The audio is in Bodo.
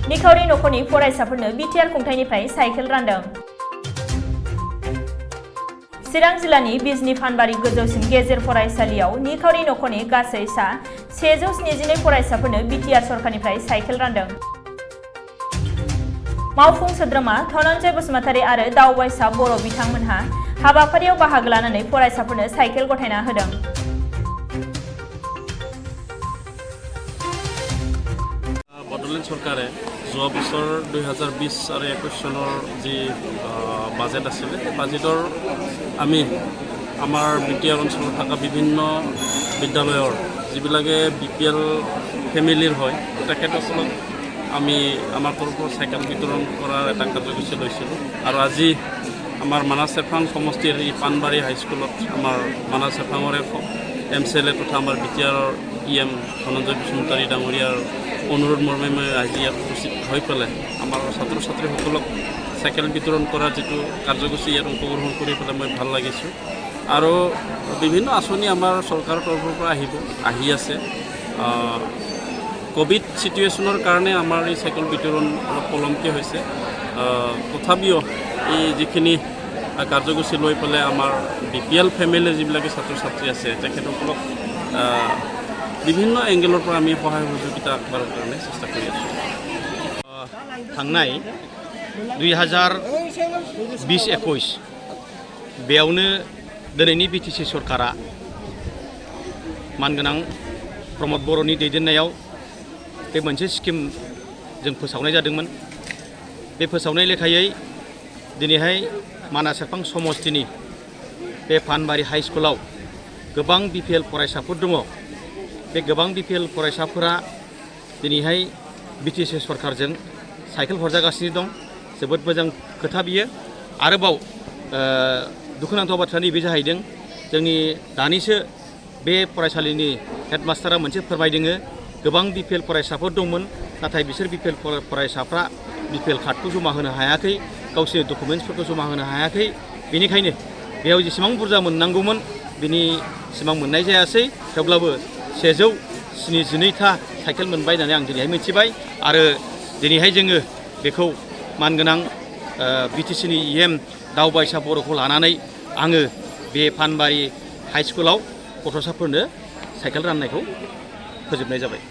निखावरि नखरनि फरायसाफोरनो बिटिआर खुंथायनिफ्राय साइकेल रानदों। चिरां जिल्लानि बिजनी फानबारि गोजौसिन गेजेर फरायसालियाव निखावरि नखरनि गासै सा 172 फरायसाफोरनो बिटिआर सरकारनिफ्राय साइकेल रानदों। मावफुं सोद्रोमा धनन्जय बसुमतारी आरो दावबायसा बर' बिथांमोनहा हाबाफारियाव बाहागो लानानै फरायसाफोरनो साइकेल गथायना होदों। बड'लेण्ड सरकारे যোৱা বছৰ 2020 আৰু 21 চনৰ যি বাজেট আছিলে বাজেটৰ আমি আমাৰ বিটিআৰ অঞ্চলত থকা বিভিন্ন বিদ্যালয়ৰ যিবিলাকে বিপিএল ফেমিলিৰ হয় তেখেতসকলক আমি আমাৰ তৰফৰ চাইকেল বিতৰণ কৰাৰ এটা কাৰ্যসূচী লৈছিলোঁ আৰু আজি আমাৰ মানাহ চেফাং সমষ্টিৰ এই পানবাৰী হাইস্কুলত আমাৰ মানাহ চেফাঙৰে MCLA তথা আমাৰ বিটিআৰৰ EM ধনঞ্জয় বসুমতাৰী ডাঙৰীয়াৰ অনুৰোধ মৰ্মে মই আজি ইয়াত উপস্থিত হৈ পেলাই আমাৰ ছাত্ৰ ছাত্ৰীসকলক চাইকেল বিতৰণ কৰাৰ যিটো কাৰ্যসূচী ইয়াত অংশগ্ৰহণ কৰি পেলাই মই ভাল লাগিছোঁ আৰু বিভিন্ন আঁচনি আমাৰ চৰকাৰৰ তৰফৰ পৰা আহি আছে কোভিড সিচুৱেশ্যনৰ কাৰণে আমাৰ এই চাইকেল বিতৰণ অলপ পলমকৈ হৈছে তথাপিও এই যিখিনি কাৰ্যসূচী লৈ পেলাই আমাৰ বিপিএল ফেমিলিৰ যিবিলাকে ছাত্ৰ ছাত্ৰী আছে তেখেতসকলক বিভিন্ন এংগেলৰ পৰা আমি সহায় সহযোগিতা আগবঢ়াৰ কাৰণে চেষ্টা কৰি আছোঁ। थांनाय 2020-21 बेयावनो दिनैनि बिटिसि सरकारा मानगोनां प्रमद बर'नि दैदेननायाव बे मोनसे स्किम जों फोसावनाय जादोंमोन। बे फोसावनाय लेखायै दिनैहाय मानाह सेरफां समस्तिनि बे फानबारि हाइ स्कुलाव गोबां बिपिएल फरायसाफोर दङ। बे गोबां बिपिएल फरायसाफोरा दिनैहाय बिटिसि सरकारजों साइकेल हरजागासिनो दं। जोबोद मोजां खोथा बियो। आरोबाव दुखुनांथाव बाथ्रा नैबे जाहैदों जोंनि दानिसो बे फरायसालिनि हेडमास्टारा मोनसे फोरमायदों गोबां बिपिएल फरायसाफोर दंमोन नाथाय बिसोर बिपिएल फरायसाफ्रा बिपिएल कार्डखौ जमा होनो हायाखै गावसोरनि डकुमेन्ट्सफोरखौ जमा होनो हायाखै बेनिखायनो बेयाव जेसेबां बुरजा मोननांगौमोन बिनि सिमां मोननाय जायासै थेवब्लाबो 172था साइकेल मोनबाय होननानै आं दिनैहाय मिथिबाय आरो दिनैहाय जोङो बेखौ मानगोनां बिटिसिनि EM दावबायसा बर'खौ लानानै आङो बे फानबारि हाइ स्कुलाव गथ'साफोरनो साइकेल राननायखौ फोजोबनाय जाबाय।